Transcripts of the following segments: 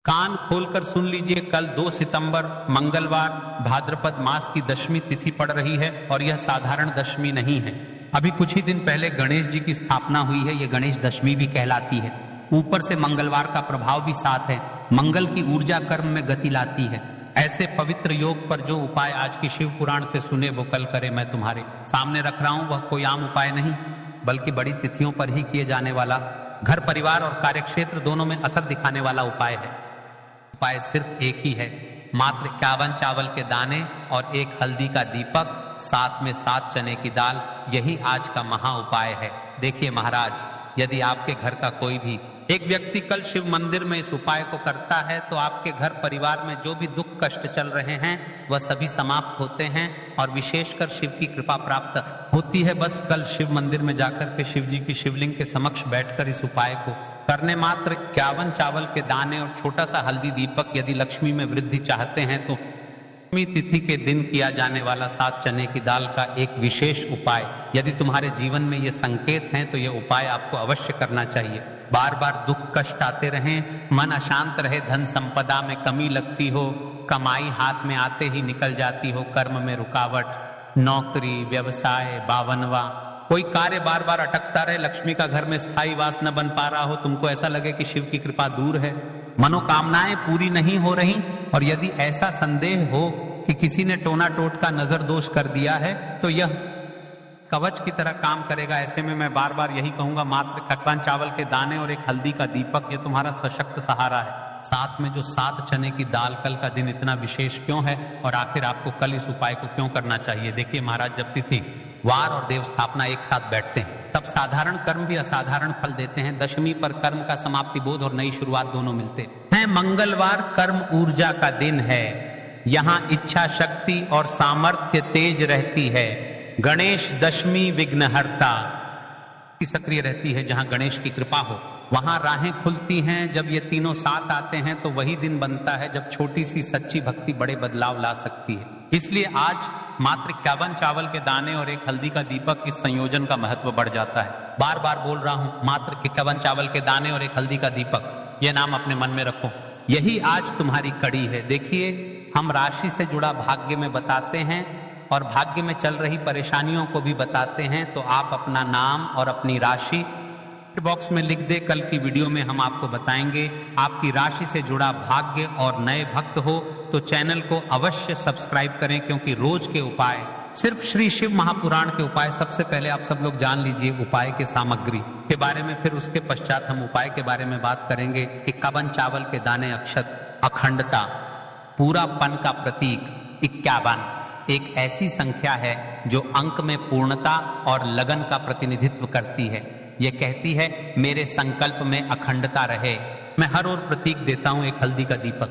कान खोलकर सुन लीजिए, कल 2 सितंबर मंगलवार भाद्रपद मास की दशमी तिथि पड़ रही है और यह साधारण दशमी नहीं है। अभी कुछ ही दिन पहले गणेश जी की स्थापना हुई है, यह गणेश दशमी भी कहलाती है। ऊपर से मंगलवार का प्रभाव भी साथ है। मंगल की ऊर्जा कर्म में गति लाती है। ऐसे पवित्र योग पर जो उपाय आज की शिव पुराण से सुने वो कल करे मैं तुम्हारे सामने रख रहा हूं। वह कोई आम उपाय नहीं बल्कि बड़ी तिथियों पर ही किए जाने वाला, घर परिवार और कार्यक्षेत्र दोनों में असर दिखाने वाला उपाय है। उपाय सिर्फ एक ही है, मात्र 51 चावल के दाने और 1 हल्दी का दीपक, साथ में 7 चने की दाल। यही आज का महा उपाय है। देखिए महाराज, यदि आपके घर का कोई भी एक व्यक्ति कल शिव मंदिर में इस उपाय को करता है तो आपके घर परिवार में जो भी दुख कष्ट चल रहे हैं वह सभी समाप्त होते हैं और विशेषकर शिव की कृपा प्राप्त होती है। बस कल शिव मंदिर में जाकर के शिव जी की शिवलिंग के समक्ष बैठकर इस उपाय को करने मात्र 51 चावल के दाने और छोटा सा हल्दी दीपक, यदि लक्ष्मी में वृद्धि चाहते हैं तो तिथि के दिन किया जाने वाला 7 चने की दाल का एक विशेष उपाय। यदि तुम्हारे जीवन में ये संकेत हैं तो ये उपाय आपको अवश्य करना चाहिए। बार बार दुख कष्ट आते रहें, मन अशांत रहे, धन संपदा में कमी लगती हो, कमाई हाथ में आते ही निकल जाती हो, कर्म में रुकावट, नौकरी, व्यवसाय, बावनवा, कोई कार्य बार बार अटकता रहे, लक्ष्मी का घर में स्थायी वास न बन पा रहा हो, तुमको ऐसा लगे कि शिव की कृपा दूर है, मनोकामनाएं पूरी नहीं हो रही, और यदि ऐसा संदेह हो कि किसी ने टोना टोटका नजर दोष कर दिया है तो यह कवच की तरह काम करेगा। ऐसे में मैं बार बार यही कहूंगा, मात्र 51 चावल के दाने और 1 हल्दी का दीपक, ये तुम्हारा सशक्त सहारा है। साथ में जो 7 चने की दाल। कल का दिन इतना विशेष क्यों है और आखिर आपको कल इस उपाय को क्यों करना चाहिए? देखिए महाराज, जब तिथि वार और देव स्थापना एक साथ बैठते हैं तब साधारण कर्म भी असाधारण फल देते हैं। दशमी पर कर्म का समाप्ति बोध और नई शुरुआत दोनों मिलते हैं। मंगलवार कर्म ऊर्जा का दिन है, यहाँ इच्छा शक्ति और सामर्थ्य तेज रहती है। गणेश दशमी विघ्नहर्ता की सक्रिय रहती है। जहां गणेश की कृपा हो वहां राहें खुलती हैं। जब ये तीनों साथ आते हैं तो वही दिन बनता है जब छोटी सी सच्ची भक्ति बड़े बदलाव ला सकती है। इसलिए आज मात्र 51 चावल के दाने और 1 हल्दी का दीपक, इस संयोजन का महत्व बढ़ जाता है। बार बार बोल रहा हूं, मात्र 51 चावल के दाने और 1 हल्दी का दीपक, यह नाम अपने मन में रखो। यही आज तुम्हारी कड़ी है। देखिए, हम राशि से जुड़ा भाग्य में बताते हैं और भाग्य में चल रही परेशानियों को भी बताते हैं, तो आप अपना नाम और अपनी राशि बॉक्स में लिख दे। कल की वीडियो में हम आपको बताएंगे। आपकी राशि से जुड़ा भाग्य और नए भक्त हो तो चैनल को अवश्य सब्सक्राइब करें, क्योंकि रोज के उपाय, सिर्फ श्री शिव महापुराण के उपाय, सबसे पहले आप सब लोग जान लीजिए उपाय के सामग्री के बारे में, फिर उसके पश्चात हम उपाय के बारे में बात करेंगे। 51 चावल के दाने, अक्षत, अखंडता, पूरापन का प्रतीक 51 एक ऐसी संख्या है जो अंक में पूर्णता और लगन का प्रतिनिधित्व करती है। यह कहती है मेरे संकल्प में अखंडता रहे। मैं हर ओर प्रतीक देता हूं। 1 हल्दी का दीपक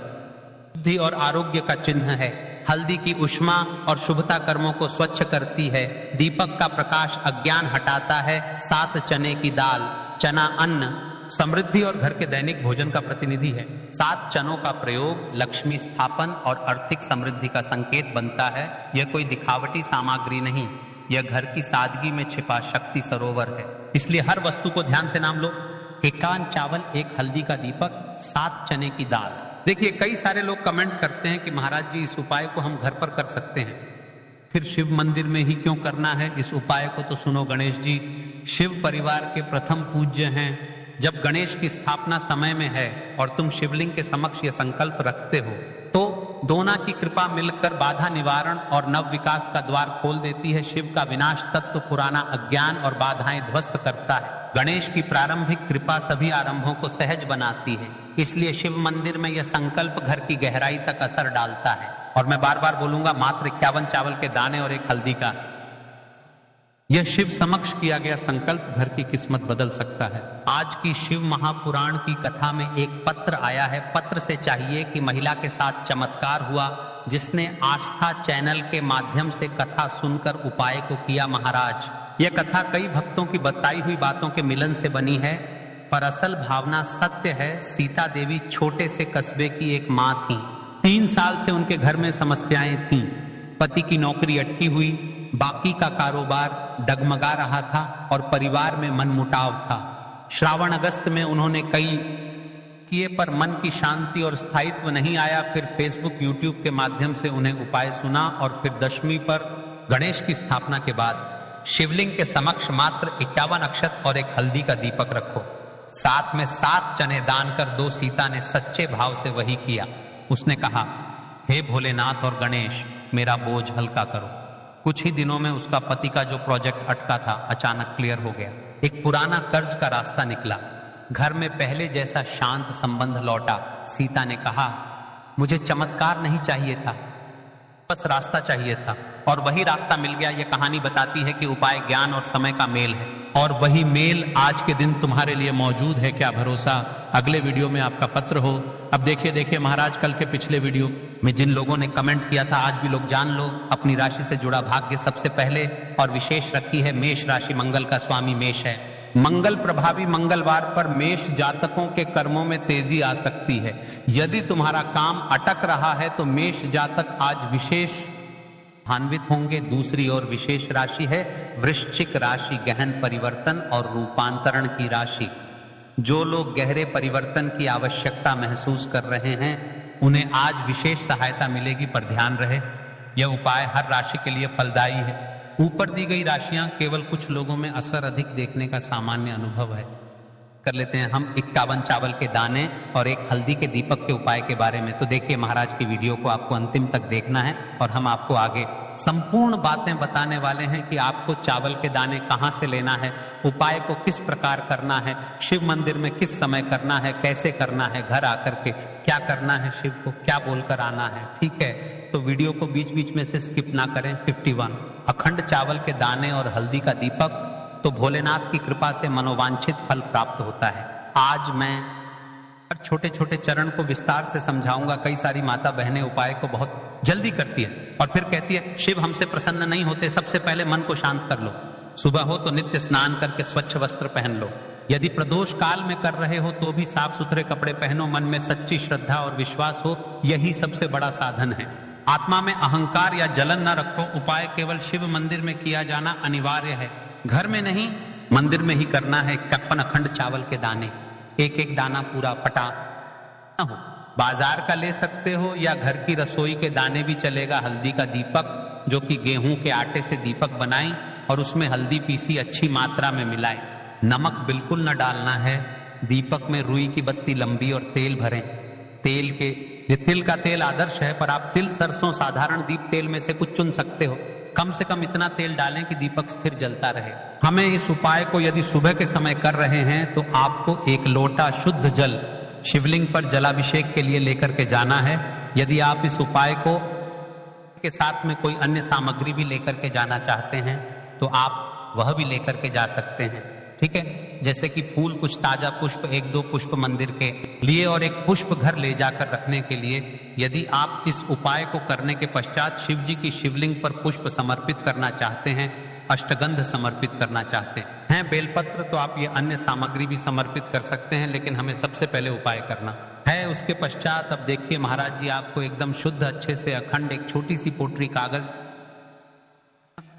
बुद्धि और आरोग्य का चिन्ह है। हल्दी की उष्मा और शुभता कर्मों को स्वच्छ करती है। दीपक का प्रकाश अज्ञान हटाता है। 7 चने की दाल, चना अन्न, समृद्धि और घर के दैनिक भोजन का प्रतिनिधि है। 7 चनों का प्रयोग लक्ष्मी स्थापन और आर्थिक समृद्धि का संकेत बनता है। यह कोई दिखावटी सामग्री नहीं, यह घर की सादगी में छिपा शक्ति सरोवर है। इसलिए हर वस्तु को ध्यान से नाम लो। 51 चावल, 1 हल्दी का दीपक, 7 चने की दाल। देखिए, कई सारे लोग कमेंट करते हैं कि महाराज जी, इस उपाय को हम घर पर कर सकते हैं, फिर शिव मंदिर में ही क्यों करना है? इस उपाय को तो सुनो गणेश जी, शिव परिवार के प्रथम पूज्य हैं। जब गणेश की स्थापना समय में है और तुम शिवलिंग के समक्ष यह संकल्प रखते हो तो दोनों की कृपा मिलकर बाधा निवारण और नव विकास का द्वार खोल देती है। शिव का विनाश तत्व पुराना अज्ञान और बाधाएं ध्वस्त करता है। गणेश की प्रारंभिक कृपा सभी आरंभों को सहज बनाती है। इसलिए शिव मंदिर में यह संकल्प घर की गहराई तक असर डालता है। और मैं बार बार बोलूंगा, मात्र 51 चावल के दाने और 1 हल्दी का यह शिव समक्ष किया गया संकल्प घर की किस्मत बदल सकता है। आज की शिव महापुराण की कथा में एक पत्र आया है। पत्र से चाहिए कि महिला के साथ चमत्कार हुआ जिसने आस्था चैनल के माध्यम से कथा सुनकर उपाय को किया। महाराज, यह कथा कई भक्तों की बताई हुई बातों के मिलन से बनी है, पर असल भावना सत्य है। सीता देवी छोटे से कस्बे की एक माँ थी। 3 साल से उनके घर में समस्याएं थीं। पति की नौकरी अटकी हुई, बाकी का कारोबार डगमगा रहा था और परिवार में मनमुटाव था। श्रावण अगस्त में उन्होंने कई किए पर मन की शांति और स्थायित्व नहीं आया। फिर फेसबुक यूट्यूब के माध्यम से उन्हें उपाय सुना और फिर दशमी पर गणेश की स्थापना के बाद शिवलिंग के समक्ष मात्र 51 अक्षत और एक हल्दी का दीपक रखो। साथ में 7 चने दान कर दो। सीता ने सच्चे भाव से वही किया। उसने कहा, हे भोलेनाथ और गणेश, मेरा बोझ हल्का करो। कुछ ही दिनों में उसका पति का जो प्रोजेक्ट अटका था अचानक क्लियर हो गया। एक पुराना कर्ज का रास्ता निकला। घर में पहले जैसा शांत संबंध लौटा। सीता ने कहा, मुझे चमत्कार नहीं चाहिए था, बस रास्ता चाहिए था, और वही रास्ता मिल गया। यह कहानी बताती है कि उपाय ज्ञान और समय का मेल है, और वही मेल आज के दिन तुम्हारे लिए मौजूद है। क्या भरोसा अगले वीडियो में आपका पत्र हो। अब देखिए महाराज, कल के पिछले वीडियो में जिन लोगों ने कमेंट किया था, आज भी लोग जान लो अपनी राशि से जुड़ा भाग्य। सबसे पहले और विशेष रखी है मेष राशि। मंगल का स्वामी मेष है। मंगल प्रभावी मंगलवार पर मेष जातकों के कर्मों में तेजी आ सकती है। यदि तुम्हारा काम अटक रहा है तो मेष जातक आज विशेष लाभान्वित होंगे। दूसरी ओर विशेष राशि है वृश्चिक राशि, गहन परिवर्तन और रूपांतरण की राशि। जो लोग गहरे परिवर्तन की आवश्यकता महसूस कर रहे हैं उन्हें आज विशेष सहायता मिलेगी, पर ध्यान रहे यह उपाय हर राशि के लिए फलदायी है। ऊपर दी गई राशियां केवल कुछ लोगों में असर अधिक देखने का सामान्य अनुभव है। कर लेते हैं हम 51 चावल के दाने और एक हल्दी के दीपक के उपाय के बारे में। तो देखिए महाराज की वीडियो को आपको अंतिम तक देखना है और हम आपको आगे संपूर्ण बातें बताने वाले हैं कि आपको चावल के दाने कहां से लेना है, उपाय को किस प्रकार करना है, शिव मंदिर में किस समय करना है, कैसे करना है, घर आकर के क्या करना है, शिव को क्या बोलकर आना है। ठीक है, तो वीडियो को बीच बीच में से स्किप ना करें। 51 अखंड चावल के दाने और हल्दी का दीपक, तो भोलेनाथ की कृपा से मनोवांछित फल प्राप्त होता है। आज मैं छोटे छोटे चरण को विस्तार से समझाऊंगा। कई सारी माता बहनें उपाय को बहुत जल्दी करती है और फिर कहती है शिव हमसे प्रसन्न नहीं होते। सबसे पहले मन को शांत कर लो। सुबह हो तो नित्य स्नान करके स्वच्छ वस्त्र पहन लो। यदि प्रदोष काल में कर रहे हो तो भी साफ सुथरे कपड़े पहनो। मन में सच्ची श्रद्धा और विश्वास हो, यही सबसे बड़ा साधन है। आत्मा में अहंकार या जलन न रखो। उपाय केवल शिव मंदिर में किया जाना अनिवार्य है, घर में नहीं, मंदिर में ही करना है। 51 अखंड चावल के दाने, एक एक दाना पूरा फटा न हो। बाजार का ले सकते हो या घर की रसोई के दाने भी चलेगा। हल्दी का दीपक, जो कि गेहूं के आटे से दीपक बनाई और उसमें हल्दी पीसी अच्छी मात्रा में मिलाएं। नमक बिल्कुल न डालना है। दीपक में रुई की बत्ती लंबी और तेल भरें। तिल का तेल आदर्श है, पर आप तिल, सरसों, साधारण दीप तेल में से कुछ चुन सकते हो। कम से कम इतना तेल डालें कि दीपक स्थिर जलता रहे। हमें इस उपाय को यदि सुबह के समय कर रहे हैं तो आपको एक लोटा शुद्ध जल शिवलिंग पर जलाभिषेक के लिए लेकर के जाना है। यदि आप इस उपाय को के साथ में कोई अन्य सामग्री भी लेकर के जाना चाहते हैं तो आप वह भी लेकर के जा सकते हैं। ठीक है, जैसे कि फूल, कुछ ताजा पुष्प, 1-2 पुष्प मंदिर के लिए और एक पुष्प घर ले जाकर रखने के लिए। यदि आप इस उपाय को करने के पश्चात शिव जी की शिवलिंग पर पुष्प समर्पित करना चाहते हैं, अष्टगंध समर्पित करना चाहते हैं, बेलपत्र, तो आप ये अन्य सामग्री भी समर्पित कर सकते हैं, लेकिन हमें सबसे पहले उपाय करना है। उसके पश्चात अब देखिए महाराज जी, आपको एकदम शुद्ध अच्छे से अखंड एक छोटी सी पोटली कागज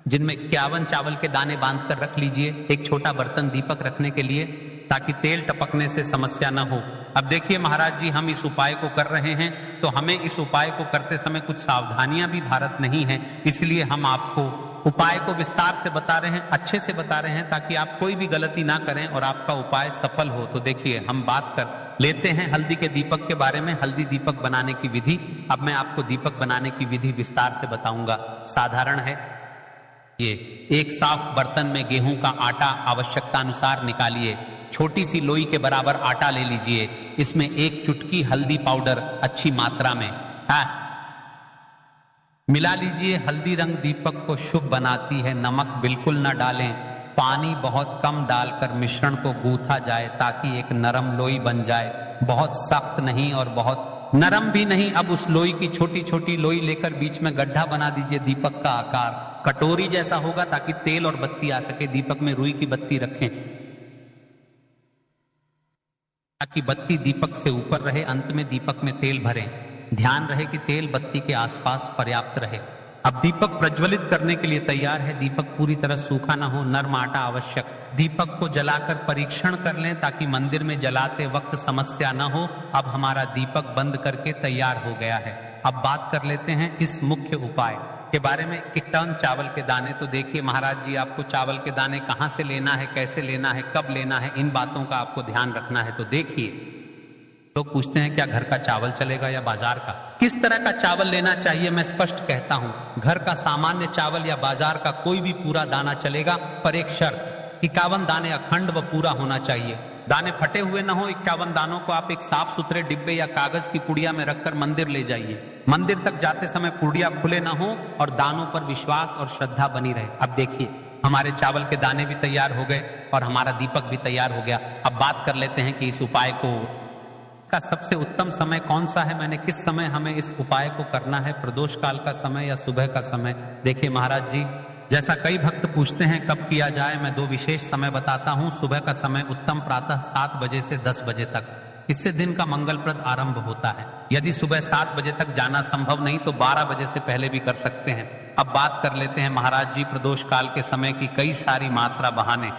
जिनमें 51 चावल के दाने बांध कर रख लीजिए। एक छोटा बर्तन दीपक रखने के लिए, ताकि तेल टपकने से समस्या न हो। अब देखिए महाराज जी, हम इस उपाय को कर रहे हैं तो हमें इस उपाय को करते समय कुछ सावधानियां भी भारत नहीं है, इसलिए हम आपको उपाय को विस्तार से बता रहे हैं, अच्छे से बता रहे हैं, ताकि आप कोई भी गलती ना करें और आपका उपाय सफल हो। तो देखिए, हम बात कर लेते हैं हल्दी के दीपक के बारे में, हल्दी दीपक बनाने की विधि। अब मैं आपको दीपक बनाने की विधि विस्तार से बताऊंगा। साधारण है ये। एक साफ बर्तन में गेहूं का आटा आवश्यकता अनुसार निकालिए। छोटी सी लोई के बराबर आटा ले लीजिए। इसमें 1 चुटकी हल्दी पाउडर अच्छी मात्रा में मिला लीजिए। हल्दी रंग दीपक को शुभ बनाती है। नमक बिल्कुल न डालें। पानी बहुत कम डालकर मिश्रण को गूंथा जाए ताकि एक नरम लोई बन जाए, बहुत सख्त नहीं और बहुत नरम भी नहीं। अब उस लोई की छोटी छोटी लोई लेकर बीच में गड्ढा बना दीजिए। दीपक का आकार कटोरी जैसा होगा ताकि तेल और बत्ती आ सके। दीपक में रुई की बत्ती रखें ताकि बत्ती दीपक से ऊपर रहे। अंत में दीपक में तेल भरें। ध्यान रहे कि तेल बत्ती के आसपास पर्याप्त रहे। अब दीपक प्रज्वलित करने के लिए तैयार है। दीपक पूरी तरह सूखा ना हो, नर्म आटा आवश्यक। दीपक को जलाकर परीक्षण कर लें ताकि मंदिर में जलाते वक्त समस्या न हो। अब हमारा दीपक बंद करके तैयार हो गया है। अब बात कर लेते हैं इस मुख्य उपाय के बारे में। 1 टन चावल के दाने, तो देखिए महाराज जी आपको चावल के दाने कहाँ से लेना है, कैसे लेना है, कब लेना है, इन बातों का आपको ध्यान रखना है। तो देखिए, लोग पूछते हैं क्या घर का चावल चलेगा या बाजार का, किस तरह का चावल लेना चाहिए। मैं स्पष्ट कहता हूं, घर का सामान्य चावल या बाजार का कोई भी पूरा दाना चलेगा, पर एक शर्त, 51 दाने अखंड व पूरा होना चाहिए। दाने फटे हुए ना हो। 51 दानों को आप एक साफ सुथरे डिब्बे या कागज की पुड़िया में रखकर मंदिर ले जाइए। मंदिर तक जाते समय पुड़िया खुले ना हो और दानों पर विश्वास और श्रद्धा बनी रहे। अब देखिए, हमारे चावल के दाने भी तैयार हो गए और हमारा दीपक भी तैयार हो गया। अब बात कर लेते हैं कि इस उपाय का सबसे उत्तम समय कौन सा है, मैंने किस समय हमें इस उपाय को करना है, प्रदोष काल का समय या सुबह का समय। देखिए महाराज जी, जैसा कई भक्त पूछते हैं कब किया जाए, मैं 2 विशेष समय बताता हूं। सुबह का समय उत्तम, प्रातः 7 बजे से 10 बजे तक, इससे दिन का मंगलप्रद आरंभ होता है। यदि सुबह 7 बजे तक जाना संभव नहीं तो 12 बजे से पहले भी कर सकते हैं। अब बात कर लेते हैं महाराज जी, प्रदोष काल के समय की कई सारी मात्रा बहाने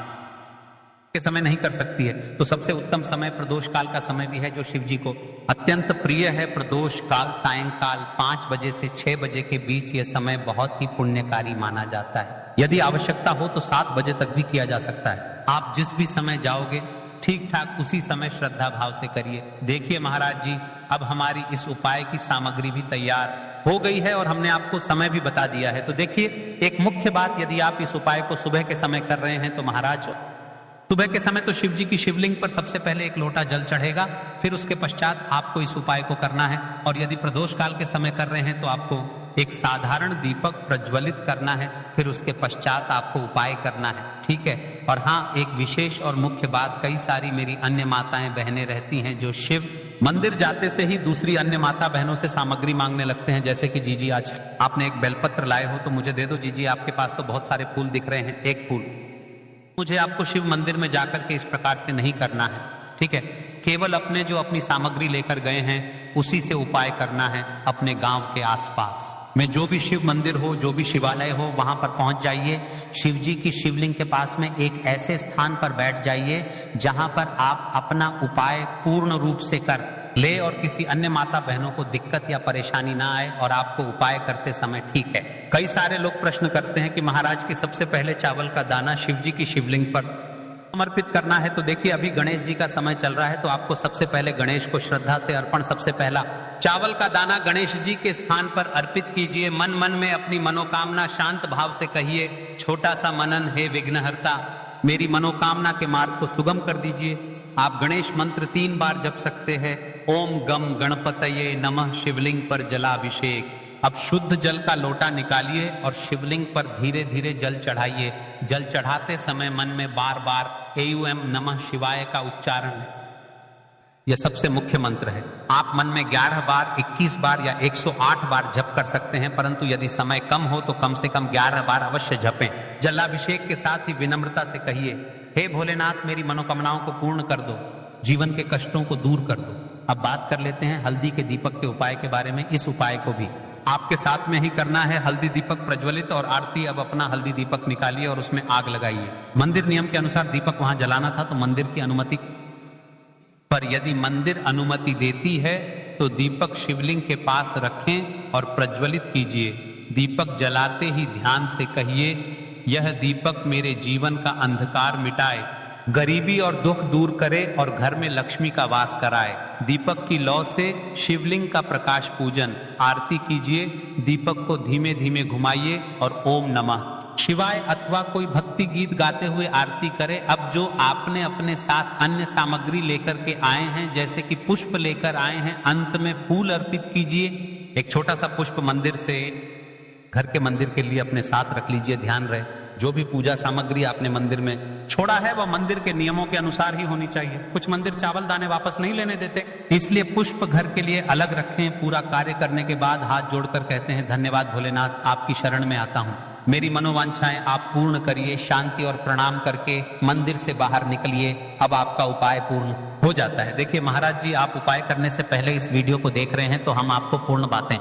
के समय नहीं कर सकती है, तो सबसे उत्तम समय प्रदोष काल का समय भी है, जो शिव जी को अत्यंत प्रिय है। प्रदोष काल सायंकाल 5 बजे से 6 बजे के बीच यह समय बहुत ही पुण्यकारी माना जाता है। यदि आवश्यकता हो तो 7 बजे तक भी किया जा सकता है। आप जिस भी समय जाओगे ठीक ठाक उसी समय श्रद्धा भाव से करिए। देखिए महाराज जी, अब हमारी इस उपाय की सामग्री भी तैयार हो गई है और हमने आपको समय भी बता दिया है। तो देखिए, एक मुख्य बात, यदि आप इस उपाय को सुबह के समय कर रहे हैं तो महाराज सुबह के समय तो शिव जी की शिवलिंग पर सबसे पहले 1 लोटा जल चढ़ेगा, फिर उसके पश्चात आपको इस उपाय को करना है। और यदि प्रदोष काल के समय कर रहे हैं तो आपको एक साधारण दीपक प्रज्वलित करना है, फिर उसके पश्चात आपको उपाय करना है, ठीक है। और हाँ, एक विशेष और मुख्य बात, कई सारी मेरी अन्य माताएं बहनें रहती हैं जो शिव मंदिर जाते से ही दूसरी अन्य माता बहनों से सामग्री मांगने लगते हैं, जैसे कि जीजी आज आपने एक बेलपत्र लाए हो तो मुझे दे दो। जीजी आपके पास तो बहुत सारे फूल दिख रहे हैं, एक फूल। मुझे आपको शिव मंदिर में जाकर के इस प्रकार से नहीं करना है, ठीक है। केवल अपने जो अपनी सामग्री लेकर गए हैं उसी से उपाय करना है। अपने गांव के आसपास में जो भी शिव मंदिर हो, जो भी शिवालय हो, वहां पर पहुंच जाइए। शिव जी की शिवलिंग के पास में एक ऐसे स्थान पर बैठ जाइए जहां पर आप अपना उपाय पूर्ण रूप से कर ले और किसी अन्य माता बहनों को दिक्कत या परेशानी ना आए और आपको उपाय करते समय ठीक है। कई सारे लोग प्रश्न करते हैं कि महाराज की सबसे पहले चावल का दाना शिव जी की शिवलिंग पर समर्पित करना है। तो देखिए, अभी गणेश जी का समय चल रहा है, तो आपको सबसे पहले गणेश को श्रद्धा से अर्पण, सबसे पहला चावल का दाना गणेश जी के स्थान पर अर्पित कीजिए। मन मन में अपनी मनोकामना शांत भाव से कहिए। छोटा सा मनन, हे विघ्नहर्ता, मेरी मनोकामना के मार्ग को सुगम कर दीजिए। आप गणेश मंत्र 3 बार जप सकते हैं। ओम गम गणपतये नमः, शिवलिंग पर जलाभिषेक। अब शुद्ध जल का लोटा निकालिए और शिवलिंग पर धीरे धीरे जल चढ़ाइए। जल चढ़ाते समय मन में बार बार एयूएम नमः शिवाय का उच्चारण है, यह सबसे मुख्य मंत्र है। आप मन में 11 बार, 21 बार या 108 बार जप कर सकते हैं, परंतु यदि समय कम हो तो कम से कम 11 बार अवश्य जपें। जलाभिषेक के साथ ही विनम्रता से कहिए, हे भोलेनाथ, मेरी मनोकामनाओं को पूर्ण कर दो, जीवन के कष्टों को दूर कर दो। अब बात कर लेते हैं हल्दी के दीपक के उपाय के बारे में। इस उपाय को भी आपके साथ में ही करना है। हल्दी दीपक प्रज्वलित और आरती। अब अपना हल्दी दीपक निकालिए और उसमें आग लगाइए। मंदिर नियम के अनुसार दीपक वहां जलाना था, तो मंदिर की अनुमति पर यदि मंदिर अनुमति देती है तो दीपक शिवलिंग के पास रखें और प्रज्वलित कीजिए। दीपक जलाते ही ध्यान से कहिए, यह दीपक मेरे जीवन का अंधकार मिटाए, गरीबी और दुख दूर करे और घर में लक्ष्मी का वास कराए। दीपक की लौ से शिवलिंग का प्रकाश पूजन। आरती कीजिए। दीपक को धीमे धीमे घुमाइए और ओम नमः शिवाय अथवा कोई भक्ति गीत गाते हुए आरती करें। अब जो आपने अपने साथ अन्य सामग्री लेकर के आए हैं, जैसे कि पुष्प लेकर आए हैं, अंत में फूल अर्पित कीजिए। एक छोटा सा पुष्प मंदिर से, घर के मंदिर के लिए अपने साथ रख लीजिए। ध्यान रहे, जो भी पूजा सामग्री आपने मंदिर में छोड़ा है वह मंदिर के नियमों के अनुसार ही होनी चाहिए। कुछ मंदिर चावल दाने वापस नहीं लेने देते, इसलिए पुष्प घर के लिए अलग रखें। पूरा कार्य करने के बाद हाथ जोड़कर कहते हैं, धन्यवाद भोलेनाथ, आपकी शरण में आता हूँ, मेरी मनोवांछाएं आप पूर्ण करिए। शांति और प्रणाम करके मंदिर से बाहर निकलिए। अब आपका उपाय पूर्ण हो जाता है। देखिए महाराज जी, आप उपाय करने से पहले इस वीडियो को देख रहे हैं तो हम आपको पूर्ण बातें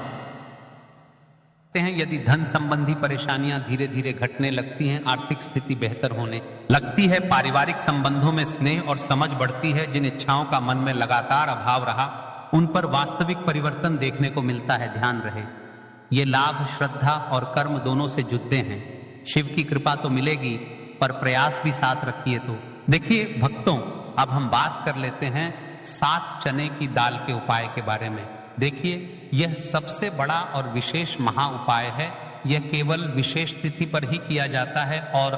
हैं यदि धन संबंधी परेशानियां धीरे धीरे घटने लगती हैं, आर्थिक स्थिति बेहतर होने लगती है, पारिवारिक संबंधों में स्नेह और समझ बढ़ती है, जिन इच्छाओं का मन में लगातार अभाव रहा उन पर वास्तविक परिवर्तन देखने को मिलता है। ध्यान रहे, ये लाभ श्रद्धा और कर्म दोनों से जुड़ते हैं। शिव की कृपा तो मिलेगी, पर प्रयास भी साथ रखिए। तो देखिए भक्तों, अब हम बात कर लेते हैं 7 चने की दाल के उपाय के बारे में। देखिए, यह सबसे बड़ा और विशेष महा उपाय है। यह केवल विशेष तिथि पर ही किया जाता है और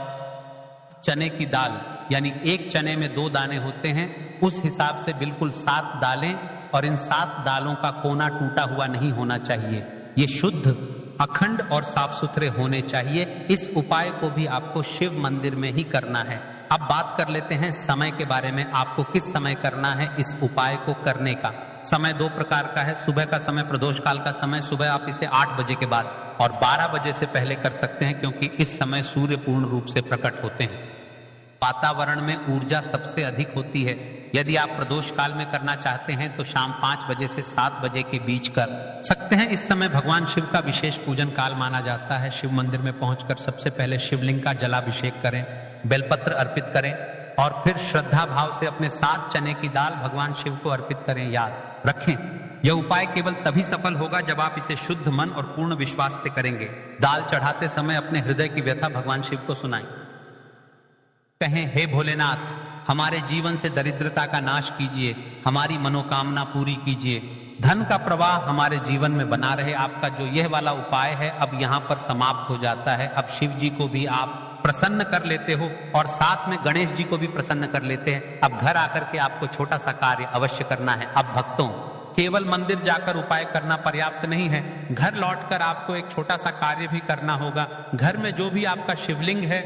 चने की दाल यानी एक चने में 2 दाने होते हैं, उस हिसाब से बिल्कुल 7 दालें, और इन 7 दालों का कोना टूटा हुआ नहीं होना चाहिए। ये शुद्ध, अखंड और साफ सुथरे होने चाहिए। इस उपाय को भी आपको शिव मंदिर में ही करना है। अब बात कर लेते हैं समय के बारे में। आपको किस समय करना है इस उपाय को करने का? समय 2 प्रकार का है। सुबह का समय, प्रदोष काल का समय, सुबह आप इसे 8 बजे के बाद और 12 बजे से पहले कर सकते हैं, क्योंकि इस समय सूर्य पूर्ण रूप से प्रकट होते हैं। वातावरण में ऊर्जा सबसे अधिक होती है। यदि आप प्रदोष काल में करना चाहते हैं तो शाम 5 बजे से 7 बजे के बीच कर सकते हैं। इस समय भगवान शिव का विशेष पूजन काल माना जाता है। शिव मंदिर में पहुंचकर सबसे पहले शिवलिंग का जलाभिषेक करें, बेलपत्र अर्पित करें और फिर श्रद्धा भाव से अपने 7 चने की दाल भगवान शिव को अर्पित करें। याद रखें, यह उपाय केवल तभी सफल होगा जब आप इसे शुद्ध मन और पूर्ण विश्वास से करेंगे। दाल चढ़ाते समय अपने हृदय की व्यथा भगवान शिव को सुनाएं। कहें, हे भोलेनाथ, हमारे जीवन से दरिद्रता का नाश कीजिए, हमारी मनोकामना पूरी कीजिए, धन का प्रवाह हमारे जीवन में बना रहे। आपका जो यह वाला उपाय है अब यहाँ पर समाप्त हो जाता है। अब शिव जी को भी आप प्रसन्न कर लेते हो और साथ में गणेश जी को भी प्रसन्न कर लेते हैं। अब घर आकर के आपको छोटा सा कार्य अवश्य करना है। अब भक्तों, केवल मंदिर जाकर उपाय करना पर्याप्त नहीं है। घर लौटकर आपको एक छोटा सा कार्य भी करना होगा। घर में जो भी आपका शिवलिंग है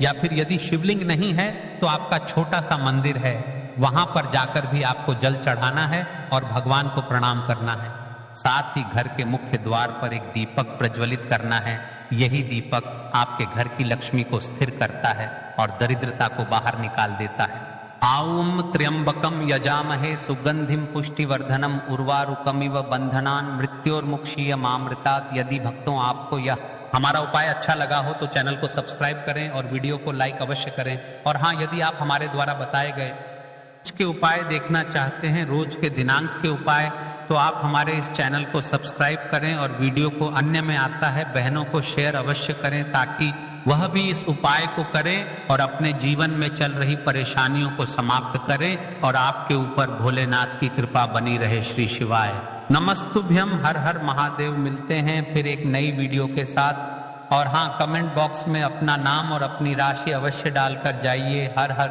या फिर यदि शिवलिंग नहीं है तो आपका छोटा सा मंदिर है, वहां पर जाकर भी आपको जल चढ़ाना है और भगवान को प्रणाम करना है। साथ ही घर के मुख्य द्वार पर एक दीपक प्रज्वलित करना है। यही दीपक आपके घर की लक्ष्मी को स्थिर करता है और दरिद्रता को बाहर निकाल देता है। आऊम त्र्यंबकम यजामहे सुगंधिम पुष्टिवर्धनम उर्वारुकमिव बंधनान मृत्योर्मुक्षीयमामृतात्। यदि भक्तों आपको यह हमारा उपाय अच्छा लगा हो तो चैनल को सब्सक्राइब करें और वीडियो को लाइक अवश्य करें। और हाँ, यदि आप हमारे द्वारा बताए गए रोज के उपाय देखना चाहते हैं, रोज के दिनांक के उपाय, तो आप हमारे इस चैनल को सब्सक्राइब करें और वीडियो को अन्य में आता है बहनों को शेयर अवश्य करें, ताकि वह भी इस उपाय को करें और अपने जीवन में चल रही परेशानियों को समाप्त करें और आपके ऊपर भोलेनाथ की कृपा बनी रहे। श्री शिवाय नमस्तुभ्यम। हर हर महादेव। मिलते हैं फिर एक नई वीडियो के साथ। और हाँ, कमेंट बॉक्स में अपना नाम और अपनी राशि अवश्य डालकर जाइए। हर हर